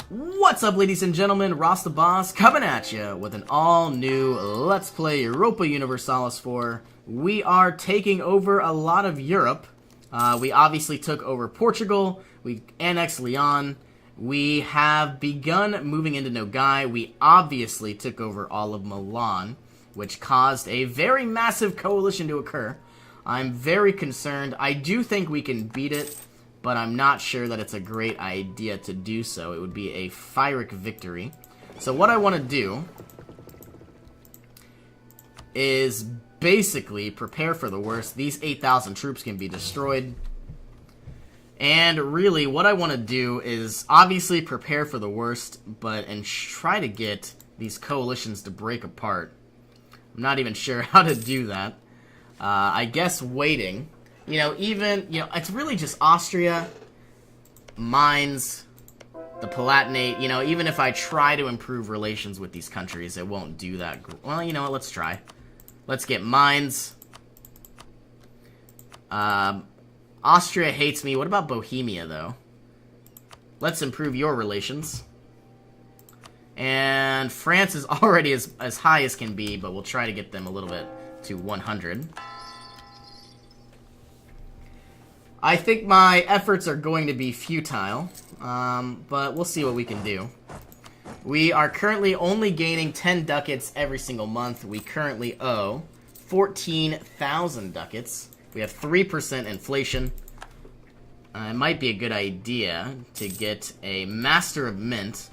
What's up, ladies and gentlemen? Ross the Boss coming at you with an all-new Let's Play Europa Universalis 4. We are taking over a lot of Europe. We obviously took over Portugal. We annexed Leon. We have begun moving into Nogai. We obviously took over all of Milan, which caused a very massive coalition to occur. I'm very concerned. I do think we can beat it, but I'm not sure that it's a great idea to do so. It would be a Pyrrhic victory. So what I want to do is basically prepare for the worst. These 8,000 troops can be destroyed. And really, what I want to do is obviously prepare for the worst, and try to get these coalitions to break apart. I'm not even sure how to do that. I guess waiting. It's really just Austria, Mainz, the Palatinate. Even if I try to improve relations with these countries, it won't do that. Well, you know what? Let's try. Let's get Mainz. Austria hates me. What about Bohemia, though? Let's improve your relations. And France is already as high as can be, but we'll try to get them a little bit to 100. I think my efforts are going to be futile, but we'll see what we can do. We are currently only gaining 10 ducats every single month. We currently owe 14,000 ducats. We have 3% inflation. It might be a good idea to get a Master of Mint.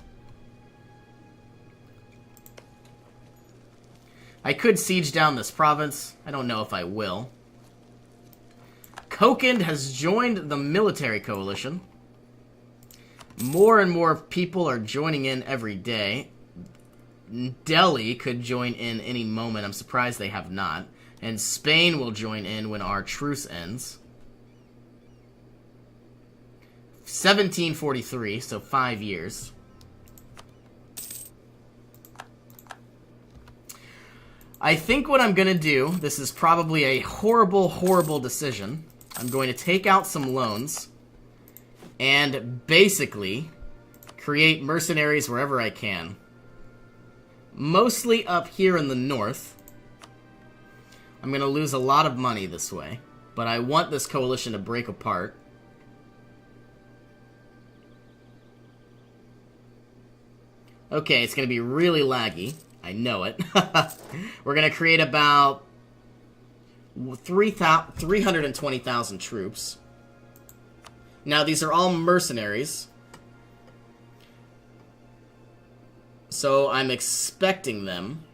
I could siege down this province. I don't know if I will. Kokand has joined the military coalition. More and more people are joining in every day. Delhi could join in any moment. I'm surprised they have not. And Spain will join in when our truce ends. 1743, so 5 years. I think what I'm going to do, this is probably a horrible, horrible decision. I'm going to take out some loans and basically create mercenaries wherever I can. Mostly up here in the north. I'm going to lose a lot of money this way, but I want this coalition to break apart. Okay, it's going to be really laggy. I know it. We're going to create about 320,000 troops. Now, these are all mercenaries. So I'm expecting them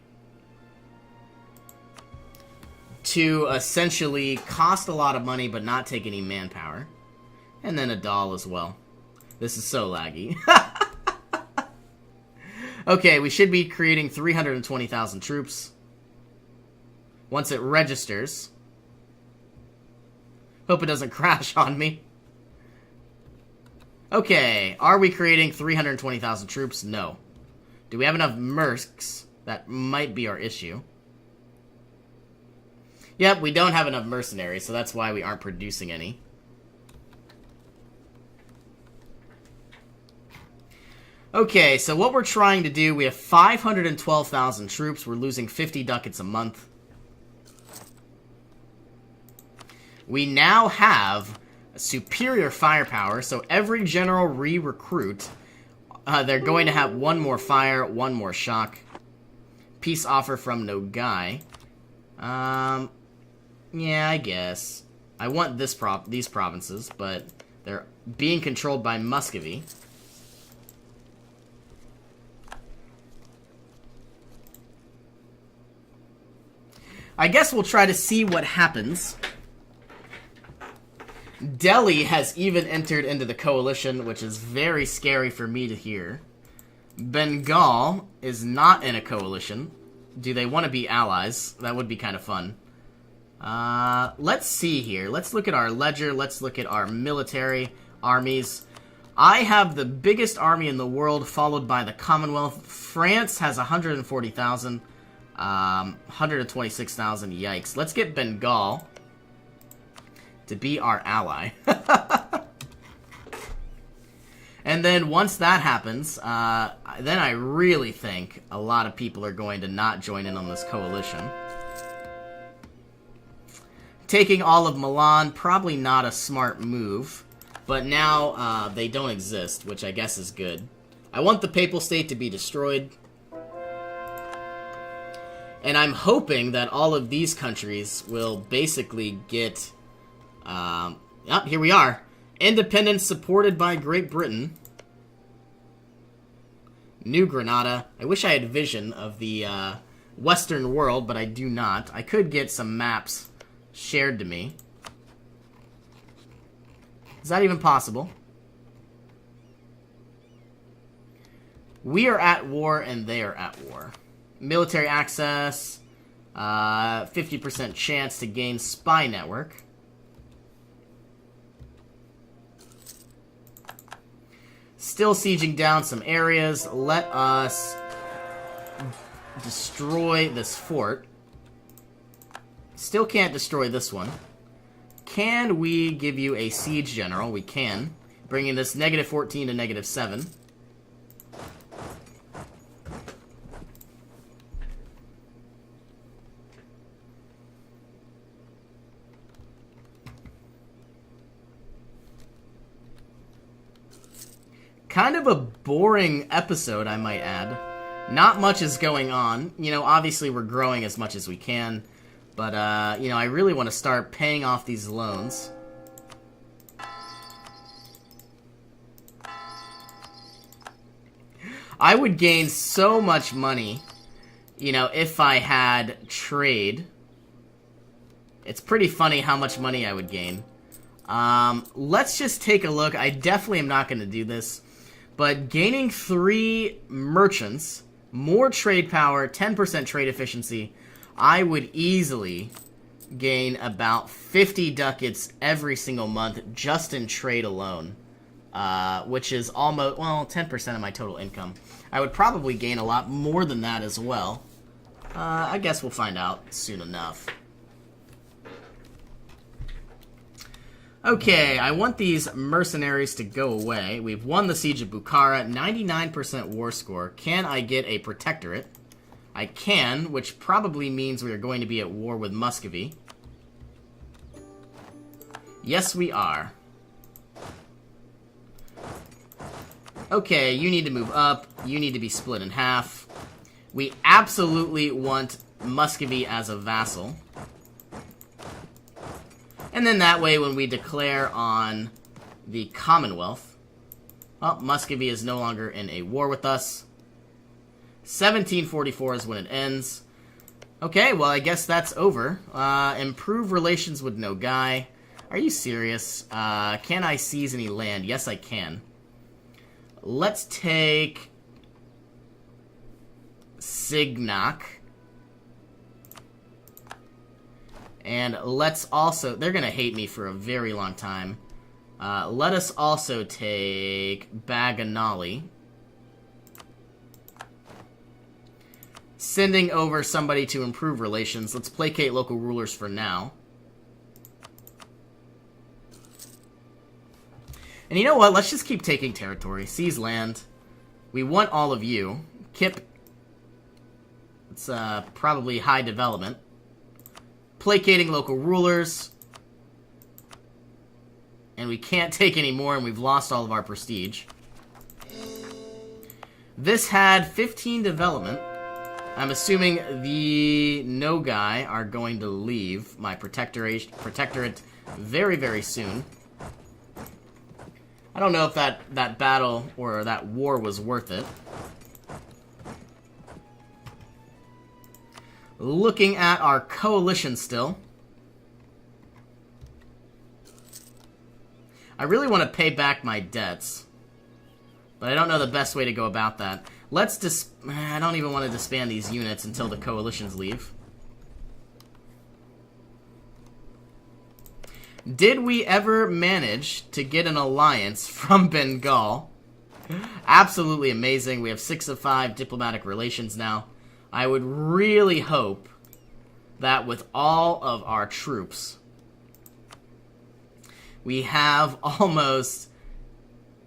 to essentially cost a lot of money but not take any manpower. And then a doll as well. This is so laggy. Okay, we should be creating 320,000 troops. Once it registers. Hope it doesn't crash on me. Okay, are we creating 320,000 troops? No. Do we have enough mercs? That might be our issue. Yep, we don't have enough mercenaries, so that's why we aren't producing any. Okay, so what we're trying to do, we have 512,000 troops. We're losing 50 ducats a month. We now have superior firepower, so every general re-recruit, they're going to have one more fire, one more shock. Peace offer from Nogai. Yeah, I guess. I want these provinces, but they're being controlled by Muscovy. I guess we'll try to see what happens. Delhi has even entered into the coalition, which is very scary for me to hear. Bengal is not in a coalition. Do they want to be allies? That would be kind of fun. Let's see here. Let's look at our ledger. Let's look at our military armies. I have the biggest army in the world, followed by the Commonwealth. France has 140,000. 126,000, yikes. Let's get Bengal to be our ally. And then once that happens, then I really think a lot of people are going to not join in on this coalition. Taking all of Milan, probably not a smart move. But now they don't exist, which I guess is good. I want the Papal State to be destroyed. And I'm hoping that all of these countries will basically get... here we are. Independence supported by Great Britain. New Granada. I wish I had vision of the Western world, but I do not. I could get some maps shared to me. Is that even possible? We are at war and they are at war. Military access. 50% chance to gain spy network. Still sieging down some areas. Let us destroy this fort. Still can't destroy this one. Can we give you a siege general? We can. Bringing this -14 to -7. Kind of a boring episode, I might add. Not much is going on. You know, obviously we're growing as much as we can. But, you know, I really want to start paying off these loans. I would gain so much money, you know, if I had trade. It's pretty funny how much money I would gain. Let's just take a look. I definitely am not going to do this. But gaining 3 merchants, more trade power, 10% trade efficiency, I would easily gain about 50 ducats every single month just in trade alone. Which is almost, well, 10% of my total income. I would probably gain a lot more than that as well. I guess we'll find out soon enough. Okay, I want these mercenaries to go away. We've won the Siege of Bukhara, 99% war score. Can I get a protectorate? I can, which probably means we are going to be at war with Muscovy. Yes, we are. Okay, you need to move up. You need to be split in half. We absolutely want Muscovy as a vassal. And then that way, when we declare on the Commonwealth, well, Muscovy is no longer in a war with us. 1744 is when it ends. Okay, well, I guess that's over. Improve relations with Nogai. Are you serious? Can I seize any land? Yes, I can. Let's take Signac. And let's also... They're going to hate me for a very long time. Let us also take Baganali. Sending over somebody to improve relations. Let's placate local rulers for now. And you know what? Let's just keep taking territory. Seize land. We want all of you. Kip. It's probably high development. Placating local rulers. And we can't take any more, and we've lost all of our prestige. This had 15 development. I'm assuming the Nogai are going to leave my protectorate very, very soon. I don't know if that battle or that war was worth it. Looking at our coalition still. I really want to pay back my debts. But I don't know the best way to go about that. I don't even want to disband these units until the coalitions leave. Did we ever manage to get an alliance from Bengal? Absolutely amazing. We have 6 of 5 diplomatic relations now. I would really hope that with all of our troops, we have almost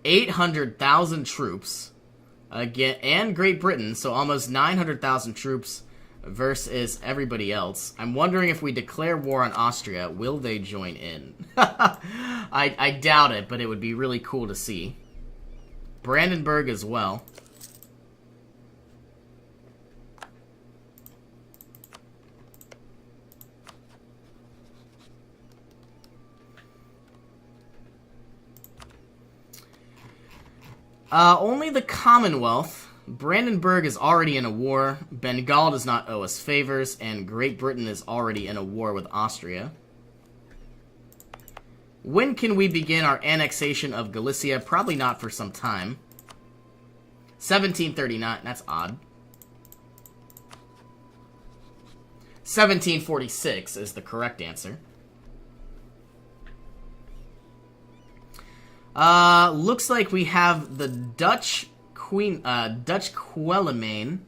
800,000 troops again, and Great Britain, so almost 900,000 troops versus everybody else. I'm wondering if we declare war on Austria, will they join in? I doubt it, but it would be really cool to see. Brandenburg as well. Only the Commonwealth. Brandenburg is already in a war. Bengal does not owe us favors, and Great Britain is already in a war with Austria. When can we begin our annexation of Galicia? Probably not for some time. 1739, that's odd. 1746 is the correct answer. Looks like we have the Dutch Quelimane.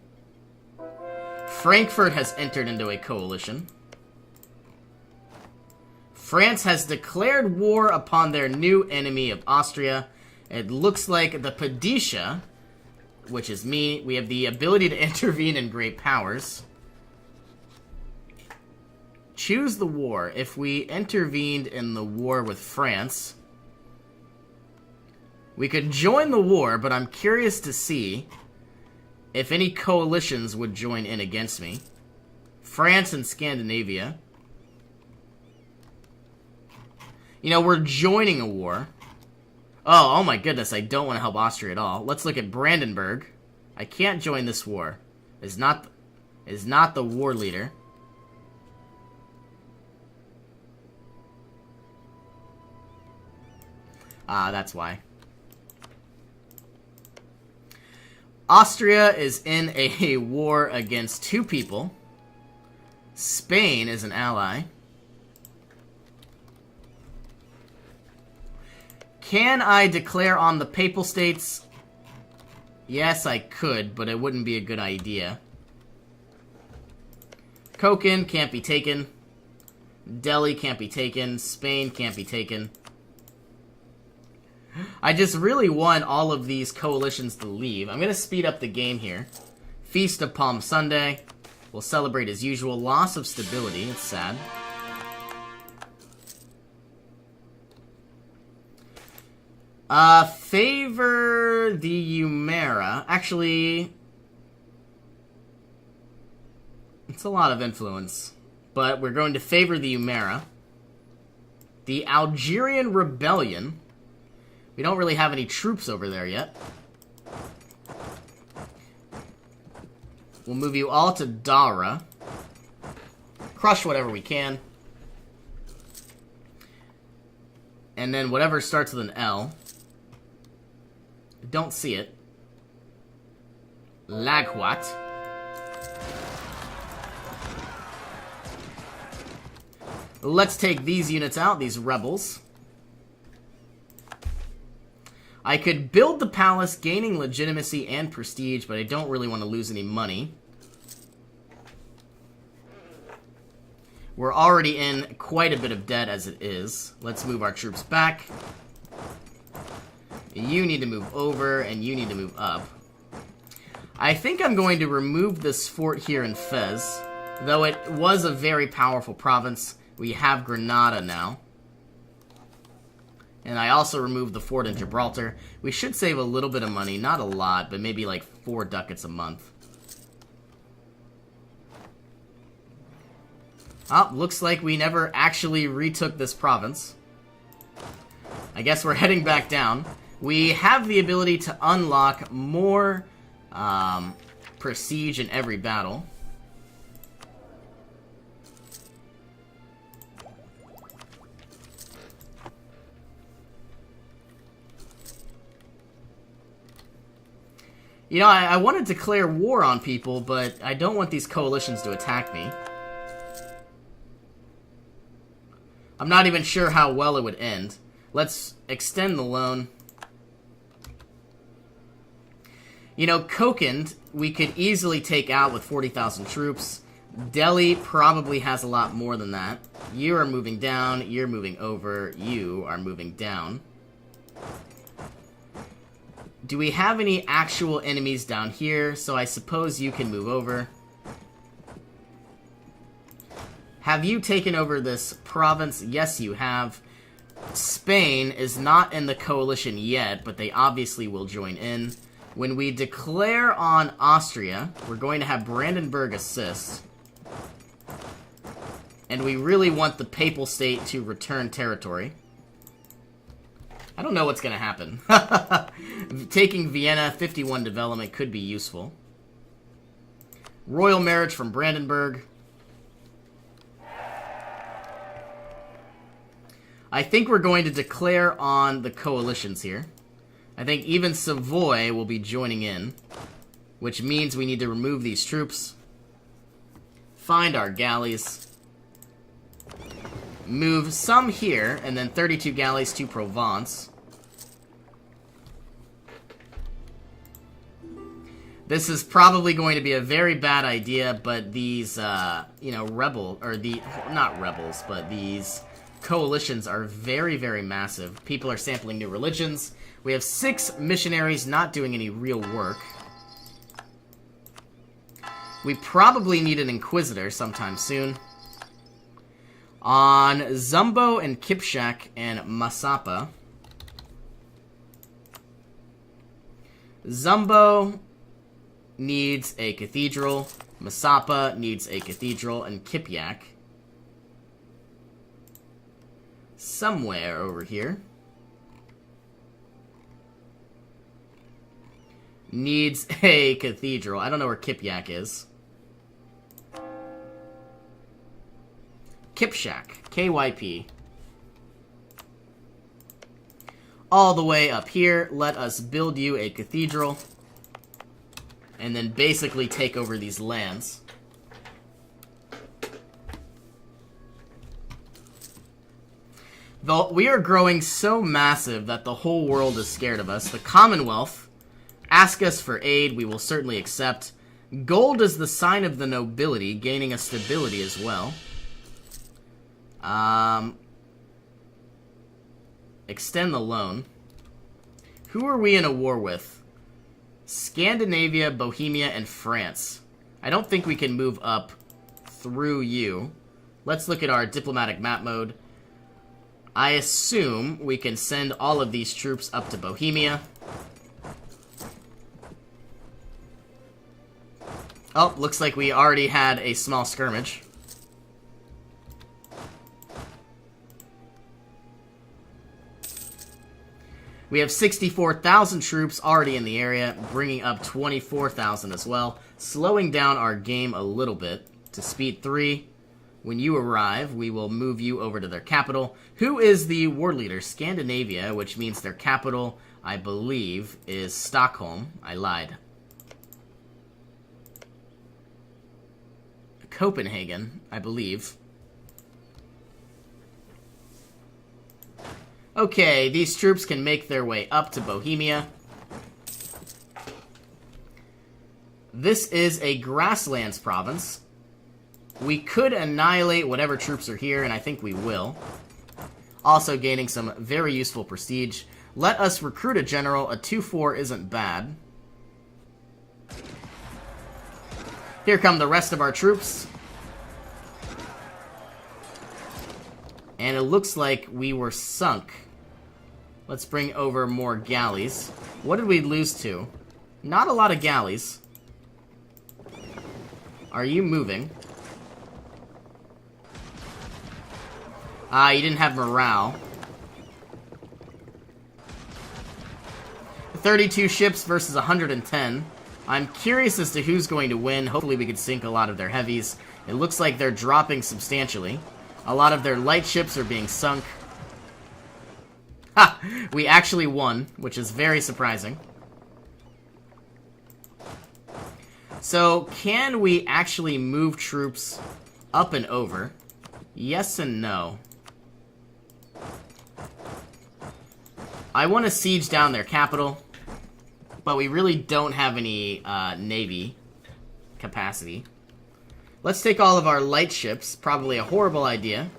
Frankfurt has entered into a coalition. France has declared war upon their new enemy of Austria. It looks like the Padisha, which is me, we have the ability to intervene in great powers. Choose the war. If we intervened in the war with France, we could join the war, but I'm curious to see if any coalitions would join in against me. France and Scandinavia. You know, we're joining a war. Oh my goodness, I don't want to help Austria at all. Let's look at Brandenburg. I can't join this war. Is not the war leader. That's why. Austria is in a war against two people. Spain is an ally. Can I declare on the Papal States? Yes, I could, but it wouldn't be a good idea. Koken can't be taken. Delhi can't be taken. Spain can't be taken. I just really want all of these coalitions to leave. I'm going to speed up the game here. Feast of Palm Sunday. We'll celebrate as usual. Loss of stability. It's sad. Favor the Umera. Actually, it's a lot of influence. But we're going to favor the Umera. The Algerian Rebellion. We don't really have any troops over there yet. We'll move you all to Dara. Crush whatever we can. And then whatever starts with an L. Don't see it. Lagwat. Let's take these units out, these rebels. I could build the palace, gaining legitimacy and prestige, but I don't really want to lose any money. We're already in quite a bit of debt as it is. Let's move our troops back. You need to move over, and you need to move up. I think I'm going to remove this fort here in Fez. Though it was a very powerful province, we have Granada now. And I also removed the fort in Gibraltar. We should save a little bit of money. Not a lot, but maybe like 4 ducats a month. Oh, looks like we never actually retook this province. I guess we're heading back down. We have the ability to unlock more prestige in every battle. You know, I want to declare war on people, but I don't want these coalitions to attack me. I'm not even sure how well it would end. Let's extend the loan. You know, Kokand, we could easily take out with 40,000 troops. Delhi probably has a lot more than that. You are moving down, you're moving over, you are moving down. Do we have any actual enemies down here? So I suppose you can move over. Have you taken over this province? Yes, you have. Spain is not in the coalition yet, but they obviously will join in. When we declare on Austria, we're going to have Brandenburg assist. And we really want the Papal State to return territory. I don't know what's going to happen. Taking Vienna, 51 development could be useful. Royal marriage from Brandenburg. I think we're going to declare on the coalitions here. I think even Savoy will be joining in, which means we need to remove these troops. Find our galleys. Move some here, and then 32 galleys to Provence. This is probably going to be a very bad idea, but these, you know, not rebels, but these coalitions are very, very massive. People are sampling new religions. We have 6 missionaries not doing any real work. We probably need an inquisitor sometime soon. On Zumbo and Kipchak and Masapa. Zumbo needs a cathedral. Masapa needs a cathedral. And Kipchak, somewhere over here, needs a cathedral. I don't know where Kipchak is. Kipchak, KYP. All the way up here, let us build you a cathedral. And then basically take over these lands. Though we are growing so massive that the whole world is scared of us. The Commonwealth, ask us for aid, we will certainly accept. Gold is the sign of the nobility, gaining a stability as well. Extend the loan. Who are we in a war with? Scandinavia, Bohemia, and France. I don't think we can move up through you. Let's look at our diplomatic map mode. I assume we can send all of these troops up to Bohemia. Oh, looks like we already had a small skirmish. We have 64,000 troops already in the area, bringing up 24,000 as well, slowing down our game a little bit to speed 3. When you arrive, we will move you over to their capital. Who is the war leader? Scandinavia, which means their capital, I believe, is Stockholm. I lied. Copenhagen, I believe. Okay, these troops can make their way up to Bohemia. This is a grasslands province. We could annihilate whatever troops are here, and I think we will. Also gaining some very useful prestige. Let us recruit a general. A 2-4 isn't bad. Here come the rest of our troops. And it looks like we were sunk. Let's bring over more galleys. What did we lose to? Not a lot of galleys. Are you moving? You didn't have morale. 32 ships versus 110. I'm curious as to who's going to win. Hopefully we can sink a lot of their heavies. It looks like they're dropping substantially. A lot of their light ships are being sunk. Ha! We actually won, which is very surprising. So, can we actually move troops up and over? Yes and no. I want to siege down their capital, but we really don't have any navy capacity. Let's take all of our light ships. Probably a horrible idea.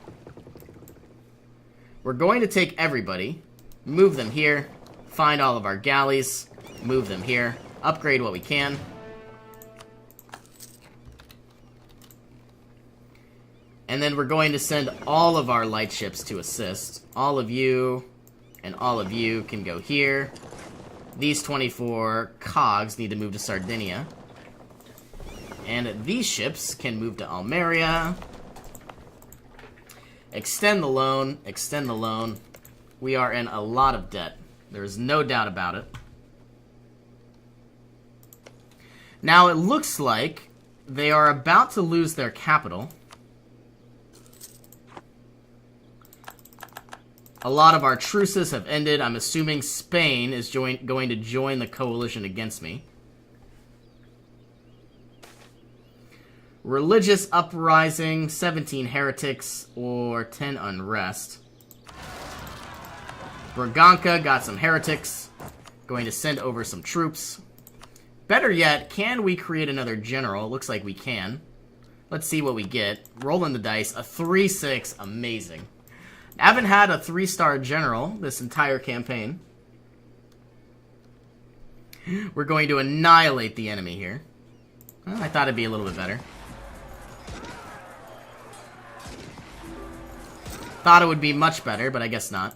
We're going to take everybody, move them here, find all of our galleys, Move them here. Upgrade what we can. And then we're going to send all of our light ships to assist. All of you and all of you can go here. These 24 cogs need to move to Sardinia. And these ships can move to Almeria. Extend the loan. Extend the loan. We are in a lot of debt. There is no doubt about it. Now it looks like they are about to lose their capital. A lot of our truces have ended. I'm assuming Spain is going to join the coalition against me. Religious uprising, 17 heretics, or 10 unrest. Braganca got some heretics. Going to send over some troops. Better yet, can we create another general? Looks like we can. Let's see what we get. Rolling the dice. A 3-6. Amazing. I haven't had a 3-star general this entire campaign. We're going to annihilate the enemy here. Well, I thought it'd be a little bit better. Thought it would be much better, but I guess not.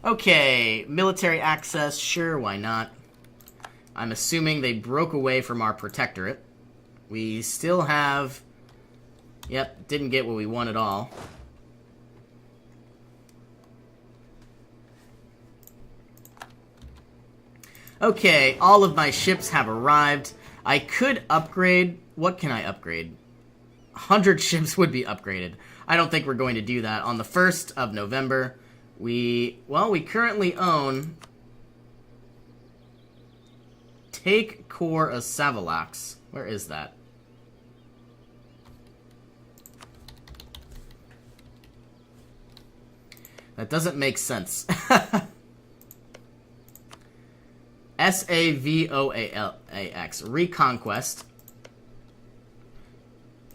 Okay, military access, sure, why not? I'm assuming they broke away from our protectorate. We still have... Yep, didn't get what we want at all. Okay, all of my ships have arrived. I could upgrade... What can I upgrade? 100 ships would be upgraded. I don't think we're going to do that. On the 1st of November, we currently own... Take core of Savalax. Where is that? That doesn't make sense. Savoalax. Reconquest.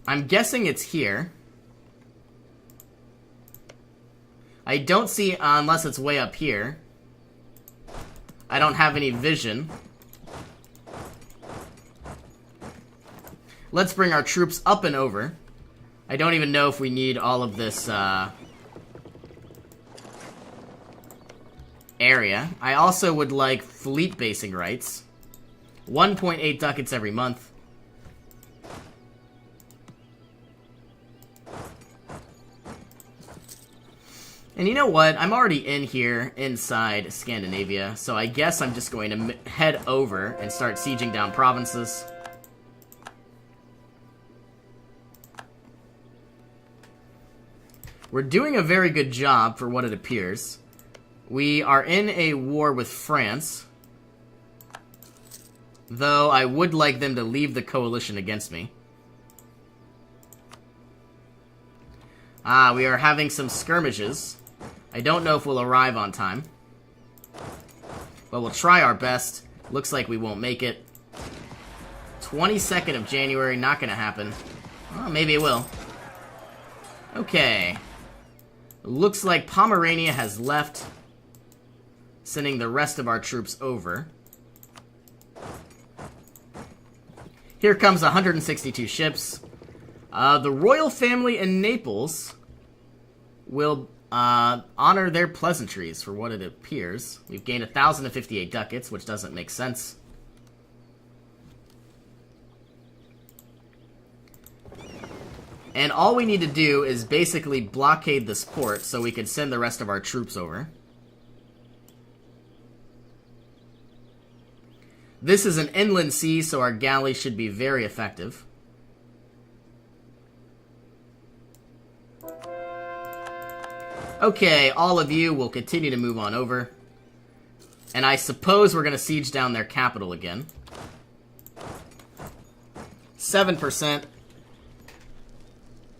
I'm guessing it's here. I don't see, unless it's way up here. I don't have any vision. Let's bring our troops up and over. I don't even know if we need all of this, area. I also would like fleet basing rights. 1.8 ducats every month. And you know what? I'm already in here inside Scandinavia, so I guess I'm just going to head over and start sieging down provinces. We're doing a very good job for what it appears. We are in a war with France, though I would like them to leave the coalition against me. We are having some skirmishes. I don't know if we'll arrive on time, but we'll try our best. Looks like we won't make it. 22nd of January, not gonna happen. Well, maybe it will. Okay. Looks like Pomerania has left, sending the rest of our troops over. Here comes 162 ships. The royal family in Naples will honor their pleasantries for what it appears. We've gained 1,058 ducats, which doesn't make sense. And all we need to do is basically blockade this port so we can send the rest of our troops over. This is an inland sea, so our galleys should be very effective. Okay, all of you will continue to move on over. And I suppose we're going to siege down their capital again. 7%.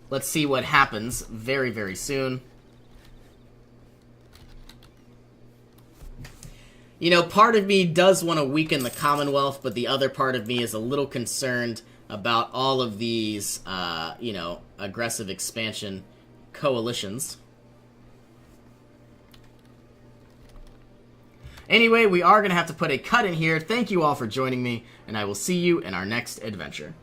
Let's see what happens very, very soon. You know, part of me does want to weaken the Commonwealth, but the other part of me is a little concerned about all of these, you know, aggressive expansion coalitions. Anyway, we are going to have to put a cut in here. Thank you all for joining me, and I will see you in our next adventure.